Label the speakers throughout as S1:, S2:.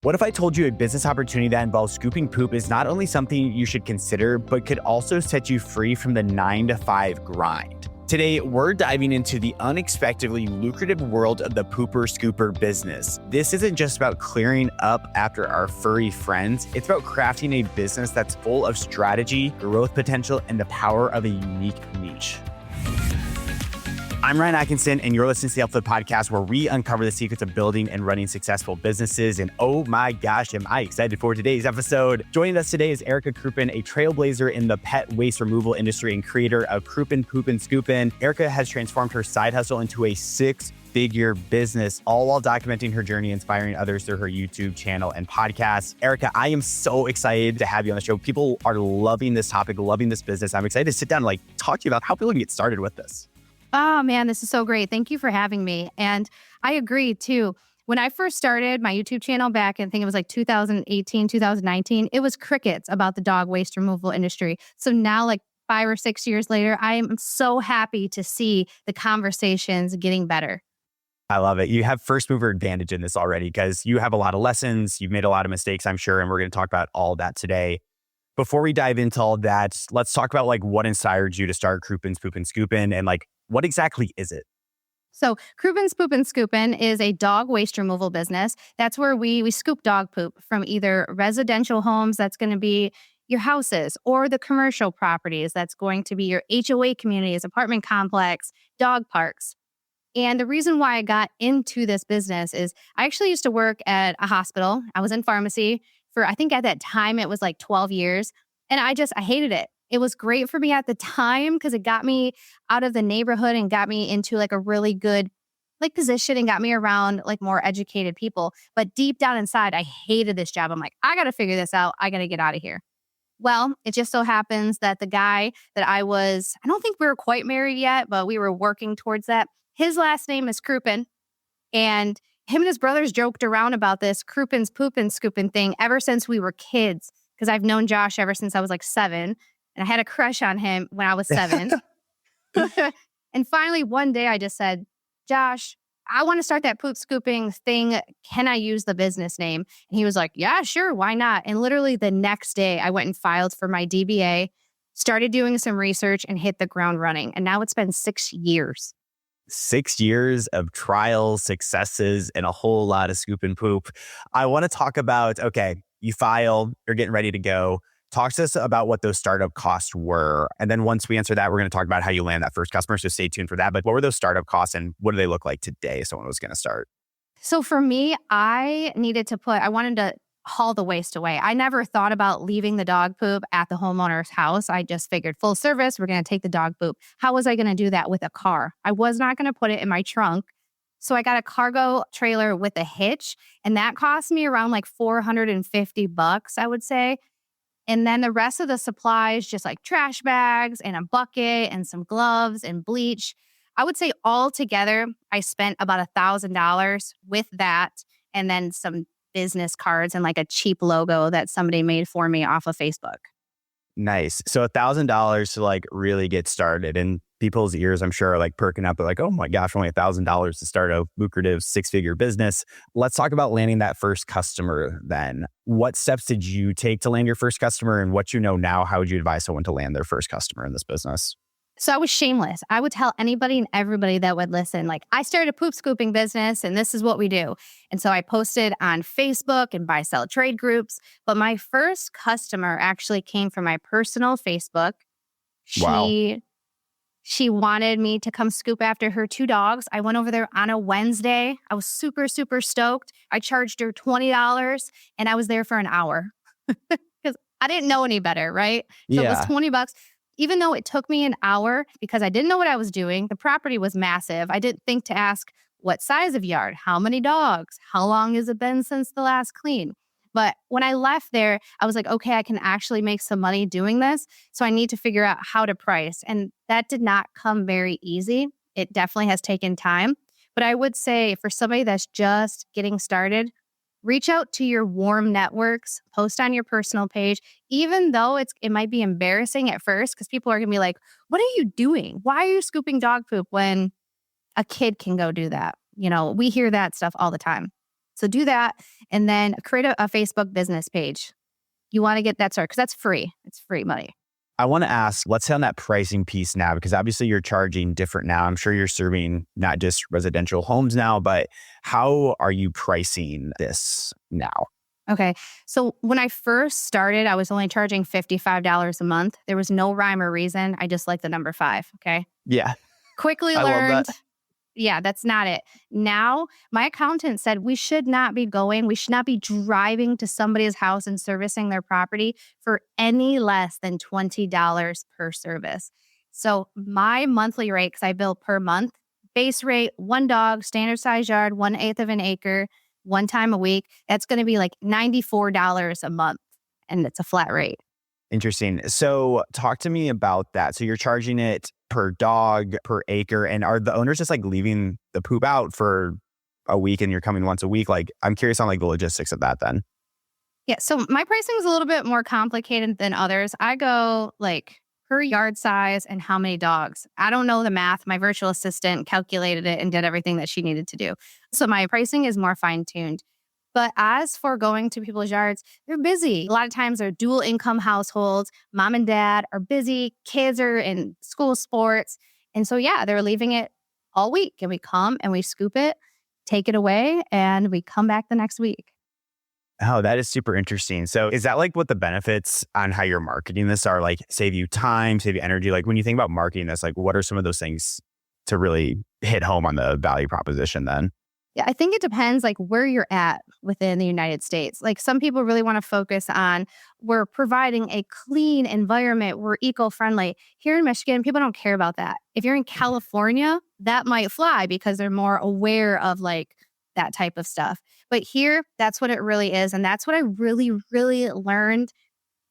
S1: What if I told you a business opportunity that involves scooping poop is not only something you should consider, but could also set you free from the 9-to-5 grind? Today, we're diving into the unexpectedly lucrative world of the pooper scooper business. This isn't just about clearing up after our furry friends. It's about crafting a business that's full of strategy, growth potential, and the power of a unique niche. I'm Ryan Atkinson, and you're listening to the UpFlip podcast, where we uncover the secrets of building and running successful businesses. And oh my gosh, am I excited for today's episode. Joining us today is Erica Krupin, a trailblazer in the pet waste removal industry and creator of Krupin, Poopin', Scoopin'. Erica has transformed her side hustle into a six-figure business, all while documenting her journey, inspiring others through her YouTube channel and podcast. Erica, I am so excited to have you on the show. People are loving this topic, loving this business. I'm excited to sit down and talk to you about how people can get started with this.
S2: Oh man, this is so great. Thank you for having me. And I agree too. When I first started my YouTube channel back, I think it was 2018, 2019, it was crickets about the dog waste removal industry. So now 5 or 6 years later, I am so happy to see the conversations getting better.
S1: I love it. You have first mover advantage in this already because you have a lot of lessons. You've made a lot of mistakes, I'm sure. And we're going to talk about all that today. Before we dive into all that, let's talk about what inspired you to start Krupin's, Poopin', Scoopin', and what exactly is it?
S2: So Krupin's, Poopin', Scoopin' is a dog waste removal business. That's where we scoop dog poop from either residential homes, that's going to be your houses, or the commercial properties, that's going to be your HOA communities, apartment complex, dog parks. And the reason why I got into this business is I actually used to work at a hospital. I was in pharmacy for, I think at that time, it was 12 years. And I hated it. It was great for me at the time because it got me out of the neighborhood and got me into a really good position and got me around more educated people. But deep down inside, I hated this job. I'm I got to figure this out. I got to get out of here. Well, it just so happens that the guy that I don't think we were quite married yet, but we were working towards that. His last name is Krupin. And him and his brothers joked around about this Krupin's, Poopin', Scoopin' thing ever since we were kids. Because I've known Josh ever since I was 7. And I had a crush on him when I was 7. And finally, one day I just said, Josh, I want to start that poop scooping thing. Can I use the business name? And he was like, yeah, sure. Why not? And literally the next day I went and filed for my DBA, started doing some research and hit the ground running. And now it's been 6 years.
S1: 6 years of trials, successes, and a whole lot of scoop and poop. I want to talk about, okay, you file, you're getting ready to go. Talk to us about what those startup costs were. And then once we answer that, we're going to talk about how you land that first customer. So stay tuned for that. But what were those startup costs and what do they look like today if someone was going to start?
S2: So for me, I wanted to haul the waste away. I never thought about leaving the dog poop at the homeowner's house. I just figured full service, we're going to take the dog poop. How was I going to do that with a car? I was not going to put it in my trunk. So I got a cargo trailer with a hitch, and that cost me around $450, I would say. And then the rest of the supplies, just trash bags and a bucket and some gloves and bleach. I would say all together, I spent about $1,000 with that, and then some business cards and a cheap logo that somebody made for me off of Facebook.
S1: Nice. So $1,000 to really get started, and people's ears, I'm sure, are perking up. They're oh my gosh, only $1,000 to start a lucrative 6-figure business. Let's talk about landing that first customer then. What steps did you take to land your first customer, and what you know now, how would you advise someone to land their first customer in this business?
S2: So I was shameless. I would tell anybody and everybody that would listen, I started a poop scooping business and this is what we do. And so I posted on Facebook and buy, sell, trade groups. But my first customer actually came from my personal Facebook.
S1: Wow.
S2: She wanted me to come scoop after her 2 dogs. I went over there on a Wednesday. I was super, super stoked. I charged her $20 and I was there for an hour because I didn't know any better, right? So It was $20. Even though it took me an hour because I didn't know what I was doing, the property was massive. I didn't think to ask what size of yard, how many dogs, how long has it been since the last clean. But when I left there, I was okay, I can actually make some money doing this. So I need to figure out how to price. And that did not come very easy. It definitely has taken time. But I would say for somebody that's just getting started, reach out to your warm networks, post on your personal page, even though it might be embarrassing at first because people are going to be like, what are you doing? Why are you scooping dog poop when a kid can go do that? We hear that stuff all the time. So do that and then create a Facebook business page. You want to get that started because that's free. It's free money.
S1: I want to ask, let's hit on that pricing piece now, because obviously you're charging different now. I'm sure you're serving not just residential homes now, but how are you pricing this now?
S2: Okay. So when I first started, I was only charging $55 a month. There was no rhyme or reason. I just like the number 5. Okay.
S1: Yeah,
S2: Quickly
S1: I love
S2: learned.
S1: that.
S2: Yeah, that's not it. Now, my accountant said we should not be driving to somebody's house and servicing their property for any less than $20 per service. So my monthly rate, because I bill per month, base rate, 1 dog, standard size yard, 1/8 of an acre, 1 time a week, that's going to be like $94 a month. And it's a flat rate.
S1: Interesting. So talk to me about that. So you're charging it per dog, per acre, and are the owners just like leaving the poop out for a week and you're coming once a week? Like, I'm curious on like the logistics of that then.
S2: Yeah, so my pricing is a little bit more complicated than others. I go like per yard size and how many dogs. I don't know the math. My virtual assistant calculated it and did everything that she needed to do. So my pricing is more fine-tuned. But as for going to people's yards, they're busy. A lot of times they're dual income households. Mom and dad are busy. Kids are in school sports. And so, yeah, they're leaving it all week. And we come and we scoop it, take it away, and we come back the next week.
S1: Oh, that is super interesting. So is that like what the benefits on how you're marketing this are? Like save you time, save you energy? Like when you think about marketing this, like what are some of those things to really hit home on the value proposition then?
S2: Yeah, I think it depends like where you're at within the United States. Like some people really want to focus on we're providing a clean environment, we're eco-friendly. Here in Michigan, people don't care about that. If you're in California, that might fly because they're more aware of like that type of stuff. But here, that's what it really is. And that's what I really, really learned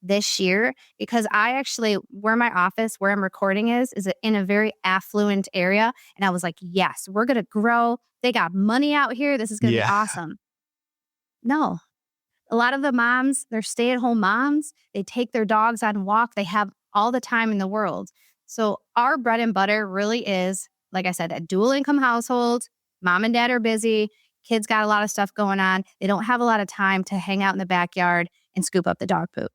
S2: this year, because I actually, where my office, where I'm recording is in a very affluent area. And I was like, yes, we're going to grow. They got money out here. This is going to be awesome. No, a lot of the moms, they're stay-at-home moms. They take their dogs on walk. They have all the time in the world. So our bread and butter really is, like I said, a dual income household. Mom and dad are busy. Kids got a lot of stuff going on. They don't have a lot of time to hang out in the backyard and scoop up the dog poop.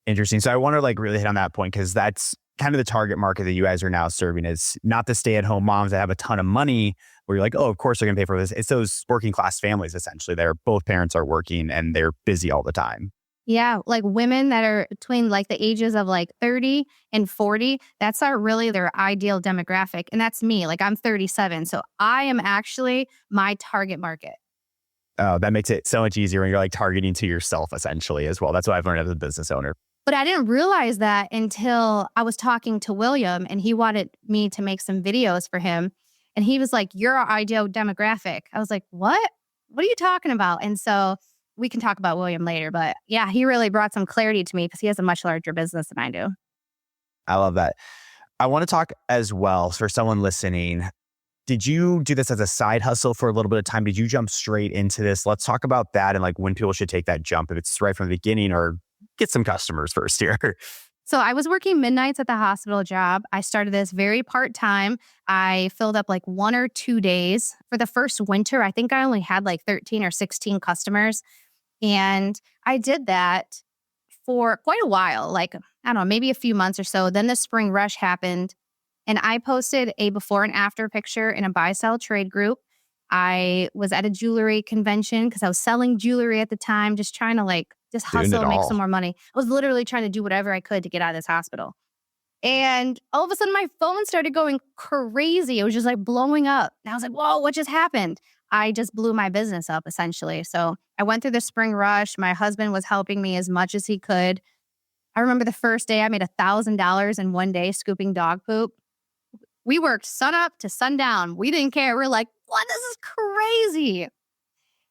S1: Interesting. So I want to like really hit on that point, because that's kind of the target market that you guys are now serving, is not the stay-at-home moms that have a ton of money where you're like, oh, of course they're going to pay for this. It's those working class families, essentially. Both parents are working and they're busy all the time.
S2: Yeah, like women that are between like the ages of like 30 and 40, that's really their ideal demographic. And that's me. Like I'm 37. So I am actually my target market.
S1: Oh, that makes it so much easier when you're like targeting to yourself essentially as well. That's what I've learned as a business owner.
S2: But I didn't realize that until I was talking to William and he wanted me to make some videos for him. And he was like, you're our ideal demographic. I was like, what? What are you talking about? And so we can talk about William later. But yeah, he really brought some clarity to me because he has a much larger business than I do.
S1: I love that. I want to talk as well for someone listening. Did you do this as a side hustle for a little bit of time? Did you jump straight into this? Let's talk about that and like when people should take that jump, if it's right from the beginning or get some customers first here.
S2: So I was working midnights at the hospital job. I started this very part-time. I filled up like 1 or 2 days. For the first winter, I think I only had like 13 or 16 customers. And I did that for quite a while, like, I don't know, maybe a few months or so. Then the spring rush happened and I posted a before and after picture in a buy-sell trade group. I was at a jewelry convention because I was selling jewelry at the time, just trying to just hustle and make some more money. I was literally trying to do whatever I could to get out of this hospital. And all of a sudden my phone started going crazy. It was just like blowing up. And I was like, whoa, what just happened? I just blew my business up essentially. So I went through the spring rush. My husband was helping me as much as he could. I remember the first day I made $1,000 in one day scooping dog poop. We worked sun up to sundown. We didn't care. We're like, what? This is crazy.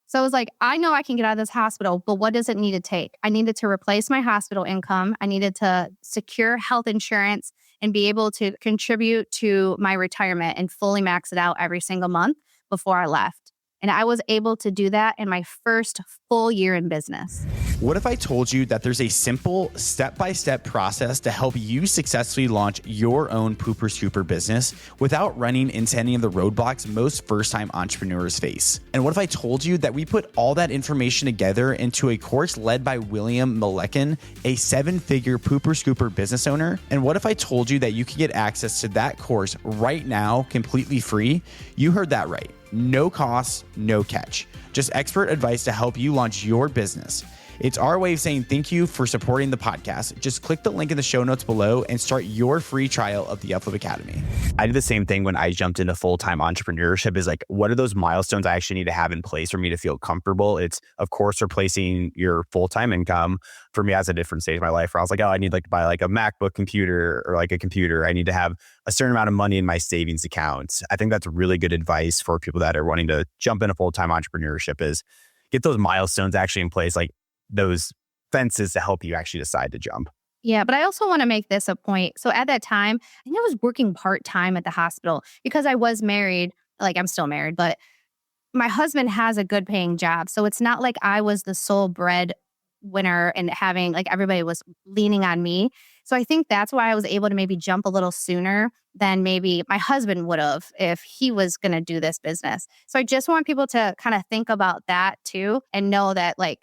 S2: So I was like, I know I can get out of this hospital, but what does it need to take? I needed to replace my hospital income. I needed to secure health insurance and be able to contribute to my retirement and fully max it out every single month before I left. And I was able to do that in my first full year in business.
S1: What if I told you that there's a simple step-by-step process to help you successfully launch your own pooper scooper business without running into any of the roadblocks most first-time entrepreneurs face? And what if I told you that we put all that information together into a course led by William Melekin, a 7-figure pooper scooper business owner? And what if I told you that you could get access to that course right now, completely free? You heard that right. No cost, no catch. Just expert advice to help you launch your business. It's our way of saying thank you for supporting the podcast. Just click the link in the show notes below and start your free trial of the UpFlip Academy. I did the same thing when I jumped into full-time entrepreneurship is like, what are those milestones I actually need to have in place for me to feel comfortable? It's, of course, replacing your full-time income. For me, as a different stage of my life where I was like, oh, I need like to buy like a MacBook computer or like a computer. I need to have a certain amount of money in my savings account. I think that's really good advice for people that are wanting to jump into full-time entrepreneurship is get those milestones actually in place. Like, those fences to help you actually decide to jump.
S2: Yeah, but I also want to make this a point. So at that time, I think I was working part-time at the hospital because I was married. Like I'm still married, but my husband has a good paying job. So it's not like I was the sole breadwinner and having like everybody was leaning on me. So I think that's why I was able to maybe jump a little sooner than maybe my husband would have if he was going to do this business. So I just want people to kind of think about that too and know that like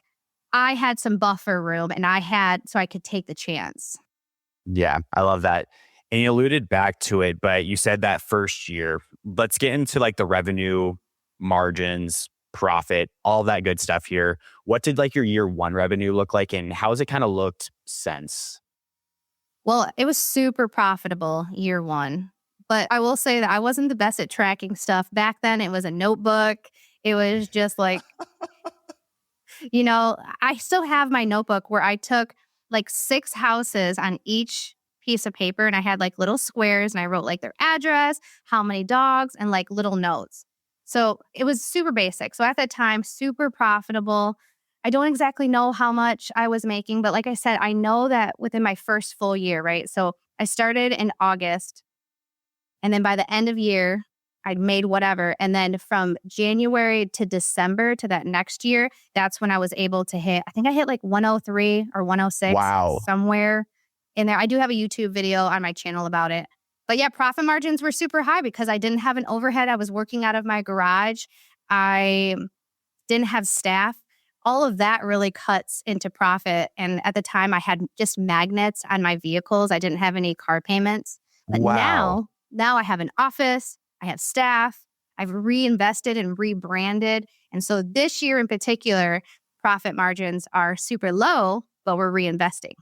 S2: I had some buffer room and so I could take the chance.
S1: Yeah, I love that. And you alluded back to it, but you said that first year. Let's get into like the revenue, margins, profit, all that good stuff here. What did like your year one revenue look like and how has it kind of looked since?
S2: Well, it was super profitable year one, but I will say that I wasn't the best at tracking stuff. Back then, it was a notebook. It was just like, I still have my notebook where I took like 6 houses on each piece of paper and I had like little squares and I wrote like their address, how many dogs, and like little notes. So it was super basic. So at that time, super profitable. I don't exactly know how much I was making, but like I said, I know that within my first full year, right? So I started in August and then by the end of year, I'd made whatever. And then from January to December to that next year, that's when I was able to I think I hit like 103 or 106.
S1: Wow.
S2: Somewhere in there. I do have a YouTube video on my channel about it. But yeah, profit margins were super high because I didn't have an overhead. I was working out of my garage. I didn't have staff. All of that really cuts into profit. And at the time I had just magnets on my vehicles. I didn't have any car payments. But
S1: wow.
S2: now I have an office. I have staff, I've reinvested and rebranded. And so this year in particular, profit margins are super low, but we're reinvesting.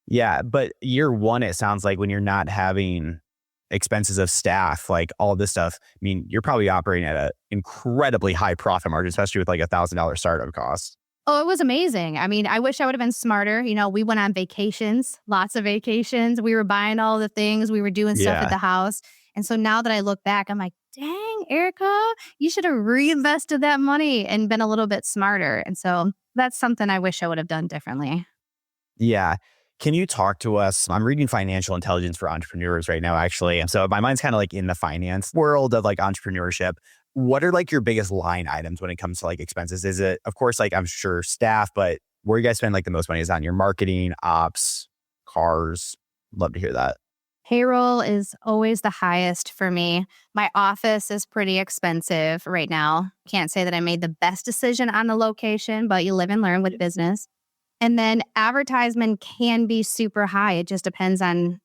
S1: Yeah, but year one, it sounds like when you're not having expenses of staff, like all this stuff, I mean, you're probably operating at an incredibly high profit margin, especially with like $1,000 startup cost.
S2: Oh, it was amazing. I mean, I wish I would have been smarter. We went on vacations, lots of vacations. We were buying all the things. We were doing stuff at the house. And so now that I look back, I'm like, dang, Erica, you should have reinvested that money and been a little bit smarter. And so that's something I wish I would have done differently.
S1: Yeah. Can you talk to us? I'm reading Financial Intelligence for Entrepreneurs right now, actually. And so my mind's kind of like in the finance world of like entrepreneurship. What are like your biggest line items when it comes to like expenses? Is it, of course, like I'm sure staff, but where you guys spend like the most money is on your marketing, ops, cars. Love to hear that.
S2: Payroll is always the highest for me. My office is pretty expensive right now. Can't say that I made the best decision on the location, but you live and learn with business. And then advertisement can be super high. It just depends on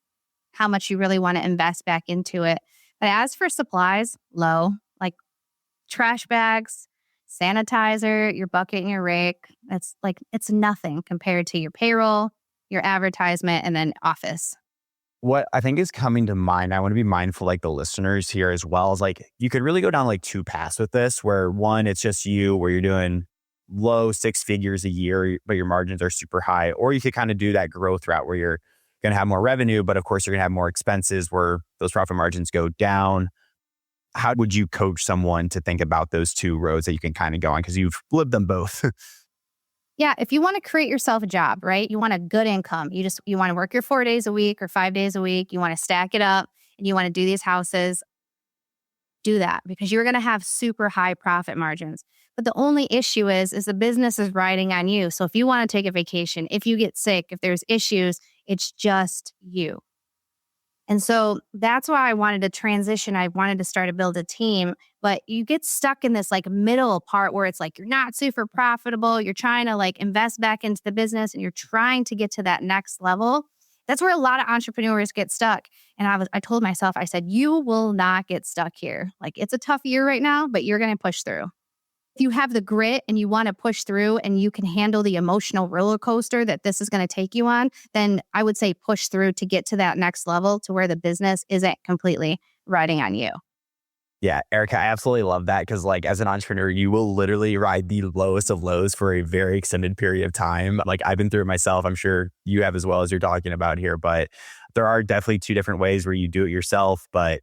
S2: how much you really want to invest back into it. But as for supplies, low, like trash bags, sanitizer, your bucket and your rake. It's nothing compared to your payroll, your advertisement, and then office.
S1: What I think is coming to mind, I want to be mindful, like the listeners here as well, is like you could really go down like 2 paths with this, where one, it's just you, where you're doing low 6 figures a year, but your margins are super high. Or you could kind of do that growth route where you're going to have more revenue, but of course you're going to have more expenses where those profit margins go down. How would you coach someone to think about those 2 roads that you can kind of go on? Because you've lived them both.
S2: Yeah, if you want to create yourself a job, right? You want a good income. You want to work your 4 days a week or 5 days a week. You want to stack it up and you want to do these houses. do that because you're going to have super high profit margins. But the only issue is the business is riding on you. So if you want to take a vacation, if you get sick, if there's issues, it's just you. And so that's why I wanted to transition. I wanted to start to build a team, but you get stuck in this like middle part where it's like you're not super profitable. You're trying to like invest back into the business and you're trying to get to that next level. That's where a lot of entrepreneurs get stuck. And I told myself, I said, you will not get stuck here. Like it's a tough year right now, but you're going to push through. If you have the grit and you want to push through and you can handle the emotional roller coaster that this is going to take you on, then I would say push through to get to that next level to where the business isn't completely riding on you.
S1: Yeah, Erica, I absolutely love that because like as an entrepreneur, you will literally ride the lowest of lows for a very extended period of time. Like I've been through it myself. I'm sure you have as well as you're talking about here, but there are definitely two different ways where you do it yourself, but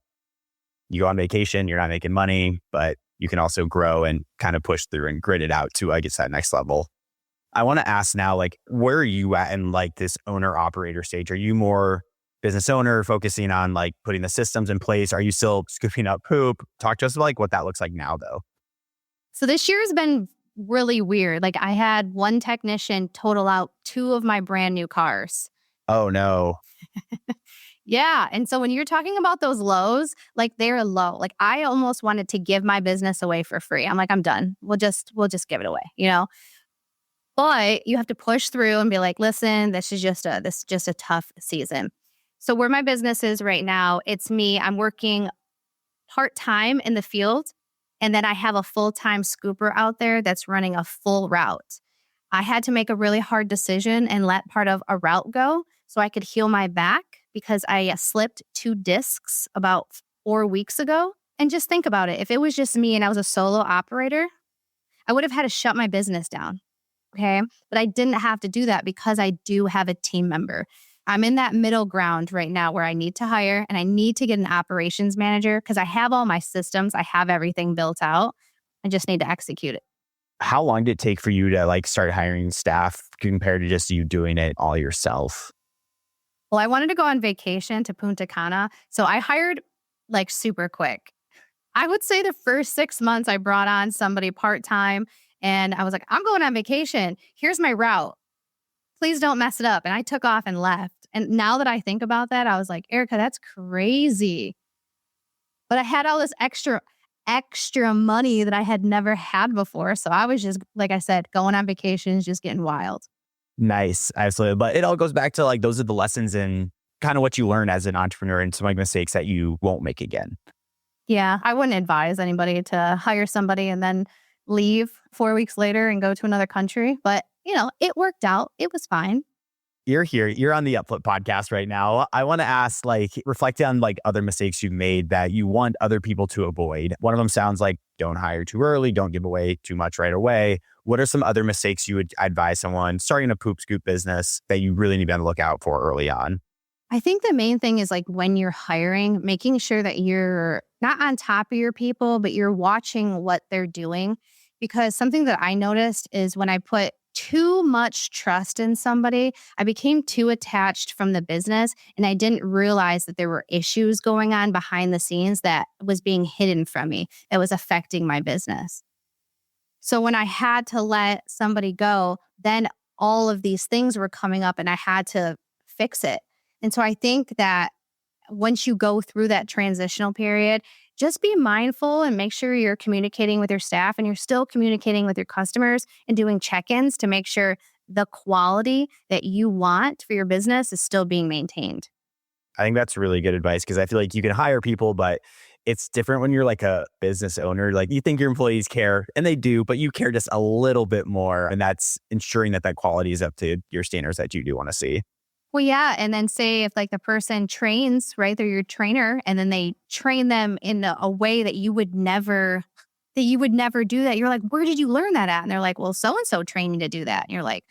S1: you go on vacation, you're not making money, but you can also grow and kind of push through and grit it out to, I guess, that next level. I want to ask now, like, where are you at in like this owner operator stage? Are you more business owner focusing on like putting the systems in place? Are you still scooping up poop? Talk to us about like what that looks like now though.
S2: So this year has been really weird. Like I had one technician total out 2 of my brand new cars.
S1: Oh no.
S2: Yeah. And so when you're talking about those lows, like they're low. Like I almost wanted to give my business away for free. I'm like, I'm done. We'll just give it away, you know? But you have to push through and be like, listen, this is just a tough season. So where my business is right now, it's me. I'm working part-time in the field. And then I have a full-time scooper out there that's running a full route. I had to make a really hard decision and let part of a route go so I could heal my back because I slipped 2 discs about 4 weeks ago. And just think about it. If it was just me and I was a solo operator, I would have had to shut my business down. Okay. But I didn't have to do that because I do have a team member. I'm in that middle ground right now where I need to hire and I need to get an operations manager because I have all my systems. I have everything built out. I just need to execute it.
S1: How long did it take for you to like start hiring staff compared to just you doing it all yourself?
S2: Well, I wanted to go on vacation to Punta Cana. So I hired like super quick. I would say the first 6 months I brought on somebody part-time and I was like, I'm going on vacation. Here's my route. Please don't mess it up. And I took off and left. And now that I think about that, I was like, Erica, that's crazy. But I had all this extra money that I had never had before. So I was just, like I said, going on vacations, just getting wild.
S1: Nice. Absolutely. But it all goes back to like, those are the lessons and kind of what you learn as an entrepreneur and some like mistakes that you won't make again.
S2: Yeah. I wouldn't advise anybody to hire somebody and then leave 4 weeks later and go to another country. But, you know, it worked out. It was fine.
S1: You're here. You're on the UpFlip podcast right now. I want to ask, like, reflect on like other mistakes you've made that you want other people to avoid. One of them sounds like don't hire too early, don't give away too much right away. What are some other mistakes you would advise someone starting a poop scoop business that you really need to be on the lookout for early on?
S2: I think the main thing is like when you're hiring, making sure that you're not on top of your people, but you're watching what they're doing. Because something that I noticed is when I put too much trust in somebody, I became too attached from the business and I didn't realize that there were issues going on behind the scenes that was being hidden from me that was affecting my business. So when I had to let somebody go, then all of these things were coming up and I had to fix it. And so I think that once you go through that transitional period, just be mindful and make sure you're communicating with your staff and you're still communicating with your customers and doing check-ins to make sure the quality that you want for your business is still being maintained.
S1: I think that's really good advice because I feel like you can hire people, but it's different when you're like a business owner. Like you think your employees care and they do, but you care just a little bit more. And that's ensuring that that quality is up to your standards that you do want to see.
S2: Well, yeah. And then say if like the person trains, right, they're your trainer and then they train them in a way that you would never do that. You're like, where did you learn that at? And they're like, well, so-and-so trained me to do that. And you're like,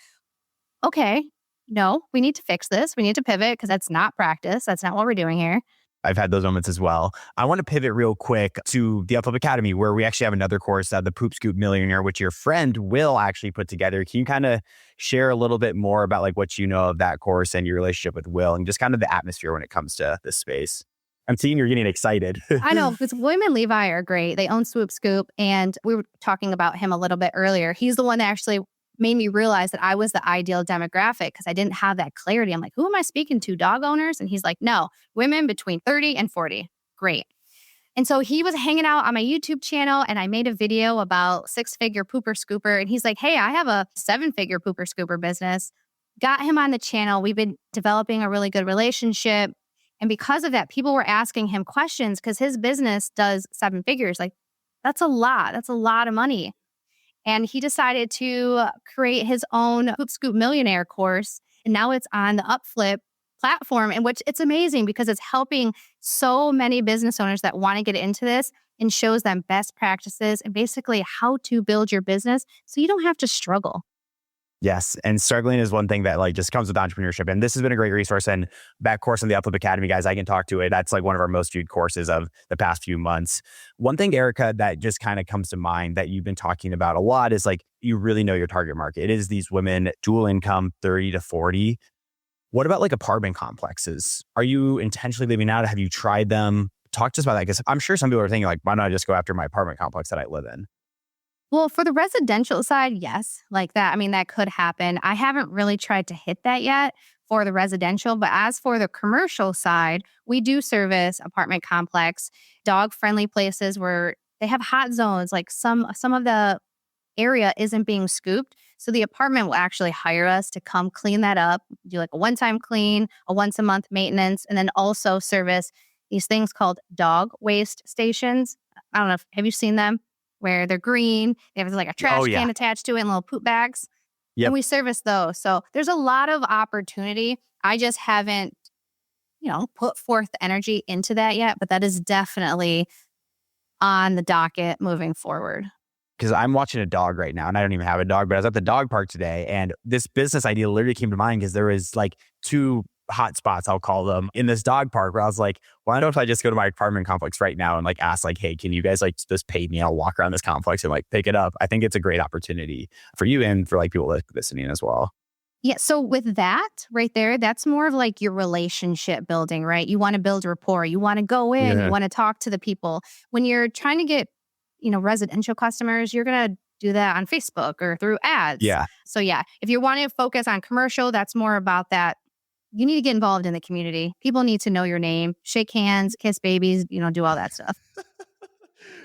S2: okay, no, we need to fix this. We need to pivot because that's not practice. That's not what we're doing here.
S1: I've had those moments as well. I want to pivot real quick to the UpFlip Academy, where we actually have another course, the Poop Scoop Millionaire, which your friend Will actually put together. Can you kind of share a little bit more about like what you know of that course and your relationship with Will and just kind of the atmosphere when it comes to this space? I'm seeing you're getting excited.
S2: I know, because William and Levi are great. They own Swoop Scoop, and we were talking about him a little bit earlier. He's the one that actually made me realize that I was the ideal demographic because I didn't have that clarity. I'm like, who am I speaking to? Dog owners? And he's like, no, women between 30 and 40. Great. And so he was hanging out on my YouTube channel, and I made a video about 6-figure pooper scooper. And he's like, hey, I have a 7-figure pooper scooper business. Got him on the channel. We've been developing a really good relationship. And because of that, people were asking him questions because his business does 7 figures. Like, that's a lot. That's a lot of money. And he decided to create his own Poop Scoop Millionaire course. And now it's on the UpFlip platform, in which it's amazing because it's helping so many business owners that want to get into this and shows them best practices and basically how to build your business so you don't have to struggle.
S1: Yes. And struggling is one thing that like just comes with entrepreneurship. And this has been a great resource. And that course on the UpFlip Academy, guys, I can talk to it. That's like one of our most viewed courses of the past few months. One thing, Erica, that just kind of comes to mind that you've been talking about a lot is like, you really know your target market. It is these women, dual income, 30 to 40. What about like apartment complexes? Are you intentionally leaving out? Have you tried them? Talk to us about that. Because I'm sure some people are thinking like, why don't I just go after my apartment complex that I live in?
S2: Well, for the residential side, yes, like that. I mean, that could happen. I haven't really tried to hit that yet for the residential, but as for the commercial side, we do service apartment complex, dog-friendly places where they have hot zones. Like some of the area isn't being scooped, so the apartment will actually hire us to come clean that up, do like a one-time clean, a once-a-month maintenance, and then also service these things called dog waste stations. I don't know have you seen them? Where they're green, they have like a trash can attached to it and little poop bags. Yep. And we service those. So there's a lot of opportunity. I just haven't, put forth the energy into that yet, but that is definitely on the docket moving forward.
S1: Because I'm watching a dog right now and I don't even have a dog, but I was at the dog park today and this business idea literally came to mind because there was like 2 hot spots, I'll call them, in this dog park where I was like, why don't I just go to my apartment complex right now and like ask like, hey, can you guys like just pay me? I'll walk around this complex and like pick it up. I think it's a great opportunity for you and for like people listening as well.
S2: Yeah. So with that right there, that's more of like your relationship building, right? You want to build rapport. You want to go in, you want to talk to the people. When you're trying to get, residential customers, you're going to do that on Facebook or through ads.
S1: Yeah.
S2: So yeah, if you want to focus on commercial, that's more about that. You need to get involved in the community. People need to know your name, shake hands, kiss babies, do all that stuff.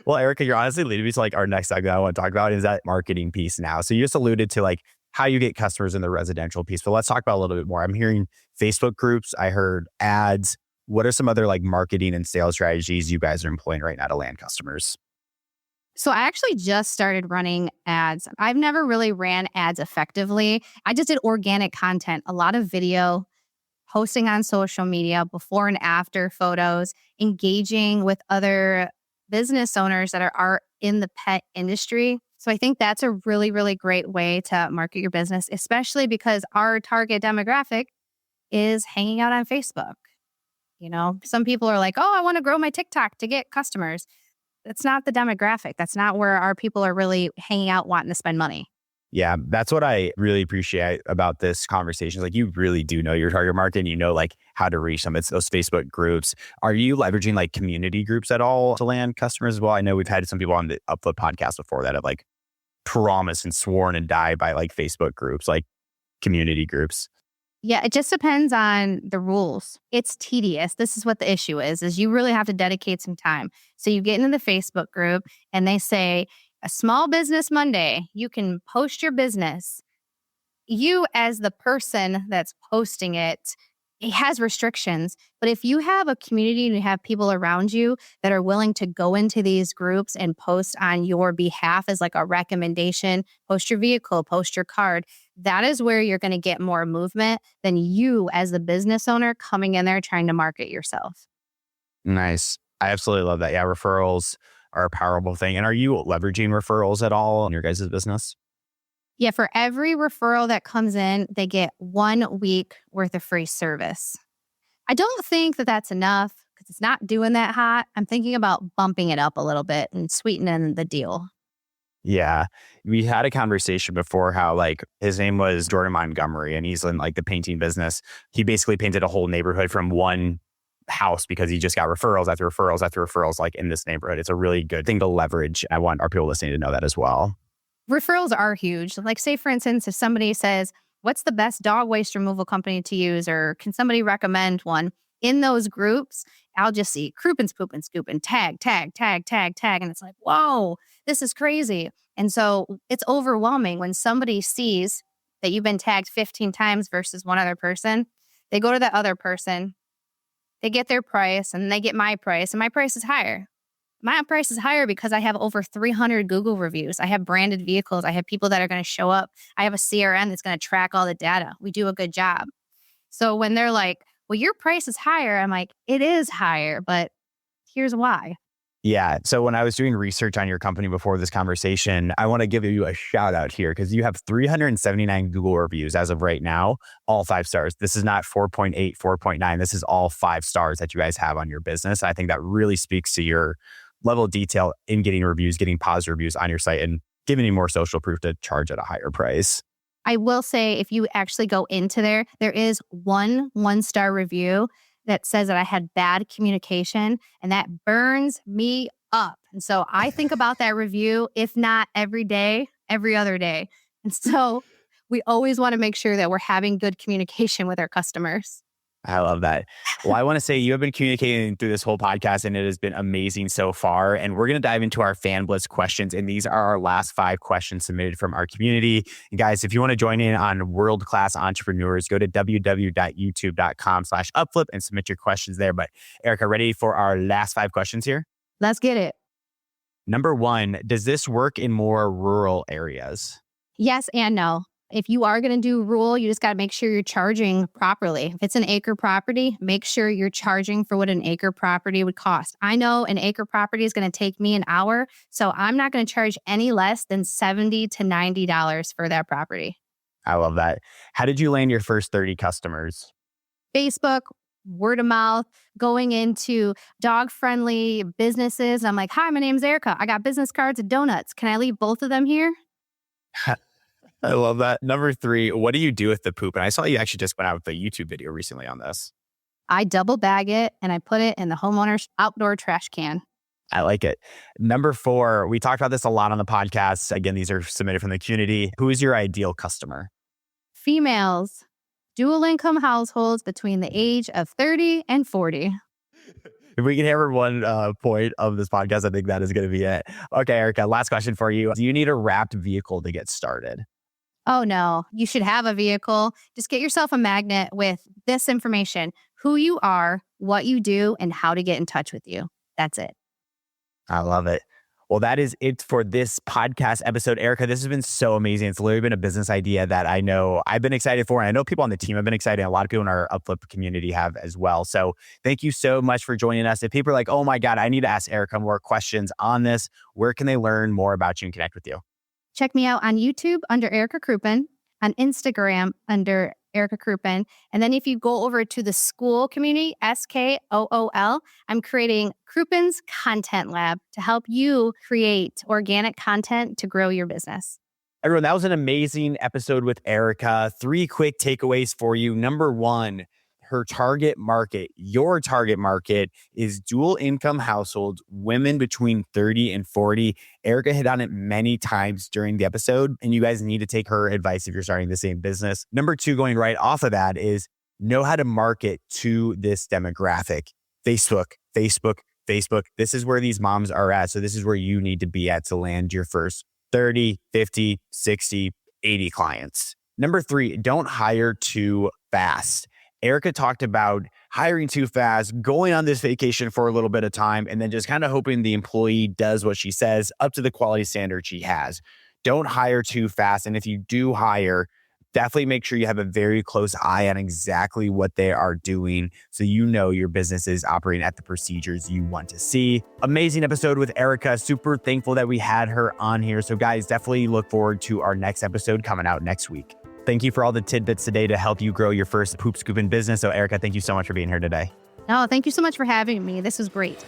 S1: Well, Erica, you're honestly leading me to like our next segment I want to talk about is that marketing piece now. So you just alluded to like how you get customers in the residential piece, but let's talk about a little bit more. I'm hearing Facebook groups. I heard ads. What are some other like marketing and sales strategies you guys are employing right now to land customers?
S2: So I actually just started running ads. I've never really ran ads effectively. I just did organic content, a lot of video, posting on social media, before and after photos, engaging with other business owners that are in the pet industry. So I think that's a really, really great way to market your business, especially because our target demographic is hanging out on Facebook. Some people are like, oh, I want to grow my TikTok to get customers. That's not the demographic. That's not where our people are really hanging out wanting to spend money.
S1: Yeah, that's what I really appreciate about this conversation. Like you really do know your target market and you know like how to reach them. It's those Facebook groups. Are you leveraging like community groups at all to land customers as well? I know we've had some people on the UpFlip podcast before that have like promised and sworn and died by like Facebook groups, like community groups.
S2: Yeah, it just depends on the rules. It's tedious. This is what the issue is you really have to dedicate some time. So you get into the Facebook group and they say, a small business Monday, you can post your business. You as the person that's posting it has restrictions. But if you have a community and you have people around you that are willing to go into these groups and post on your behalf as like a recommendation, post your vehicle, post your card, that is where you're going to get more movement than you as the business owner coming in there trying to market yourself.
S1: Nice. I absolutely love that. Yeah, referrals are a powerful thing. And are you leveraging referrals at all in your guys' business?
S2: Yeah, for every referral that comes in, they get 1 week worth of free service. I don't think that that's enough because it's not doing that hot. I'm thinking about bumping it up a little bit and sweetening the deal.
S1: Yeah. We had a conversation before how like his name was Jordan Montgomery and he's in like the painting business. He basically painted a whole neighborhood from one house because he just got referrals after referrals after referrals like in this neighborhood. It's a really good thing to leverage. I want our people listening to know that as well.
S2: Referrals are huge. Like, say, for instance, if somebody says, what's the best dog waste removal company to use? Or can somebody recommend one? In those groups, I'll just see Krupin's Poopin' Scoopin', tag, tag, tag, tag, tag. And it's like, whoa, this is crazy. And so it's overwhelming when somebody sees that you've been tagged 15 times versus one other person. They go to that other person, they get their price, and they get my price, and my price is higher. My price is higher because I have over 300 Google reviews. I have branded vehicles. I have people that are going to show up. I have a CRM that's going to track all the data. We do a good job. So when they're like, well, your price is higher, I'm like, it is higher, but here's why.
S1: Yeah. So when I was doing research on your company before this conversation, I want to give you a shout out here because you have 379 Google reviews as of right now, all 5 stars. This is not 4.8, 4.9. This is all 5 stars that you guys have on your business. I think that really speaks to your level of detail in getting reviews, getting positive reviews on your site, and giving you more social proof to charge at a higher price.
S2: I will say, if you actually go into there is one-star review that says that I had bad communication, and that burns me up. And so I think about that review, if not every day, every other day. And so we always want to make sure that we're having good communication with our customers.
S1: I love that. Well, I want to say you have been communicating through this whole podcast and it has been amazing so far. And we're going to dive into our Fan Blitz questions. And these are our last 5 questions submitted from our community. And guys, if you want to join in on world-class entrepreneurs, go to www.youtube.com/UpFlip and submit your questions there. But Erica, ready for our last 5 questions here?
S2: Let's get it.
S1: Number 1, does this work in more rural areas?
S2: Yes and no. If you are going to do rural, you just got to make sure you're charging properly. If it's an acre property, make sure you're charging for what an acre property would cost. I know an acre property is going to take me an hour, so I'm not going to charge any less than $70 to $90 for that property.
S1: I love that. How did you land your first 30 customers?
S2: Facebook, word of mouth, going into dog-friendly businesses. I'm like, hi, my name's Erica. I got business cards and donuts. Can I leave both of them here?
S1: I love that. Number 3, what do you do with the poop? And I saw you actually just went out with a YouTube video recently on this.
S2: I double bag it and I put it in the homeowner's outdoor trash can.
S1: I like it. Number 4, we talked about this a lot on the podcast. Again, these are submitted from the community. Who is your ideal customer?
S2: Females, dual income households between the age of 30 and 40.
S1: If we can hammer one point of this podcast, I think that is going to be it. Okay, Erica, last question for you. Do you need a wrapped vehicle to get started?
S2: Oh, no, you should have a vehicle. Just get yourself a magnet with this information, who you are, what you do, and how to get in touch with you. That's it.
S1: I love it. Well, that is it for this podcast episode. Erica, this has been so amazing. It's literally been a business idea that I know I've been excited for. And I know people on the team have been excited. And a lot of people in our UpFlip community have as well. So thank you so much for joining us. If people are like, oh my God, I need to ask Erica more questions on this, where can they learn more about you and connect with you?
S2: Check me out on YouTube under Erica Krupin, on Instagram under Erica Krupin. And then if you go over to the school community, SKOOL, I'm creating Krupin's Content Lab to help you create organic content to grow your business.
S1: Everyone, that was an amazing episode with Erica. 3 quick takeaways for you. Number 1, her target market, your target market is dual income households, women between 30 and 40. Erica hit on it many times during the episode, and you guys need to take her advice if you're starting the same business. Number 2, going right off of that is know how to market to this demographic. Facebook. This is where these moms are at. So this is where you need to be at to land your first 30, 50, 60, 80 clients. Number 3, don't hire too fast. Erica talked about hiring too fast, going on this vacation for a little bit of time, and then just kind of hoping the employee does what she says up to the quality standard she has. Don't hire too fast. And if you do hire, definitely make sure you have a very close eye on exactly what they are doing so you know your business is operating at the procedures you want to see. Amazing episode with Erica. Super thankful that we had her on here. So guys, definitely look forward to our next episode coming out next week. Thank you for all the tidbits today to help you grow your first poop scooping business. So Erica, thank you so much for being here today.
S2: Oh, thank you so much for having me. This was great.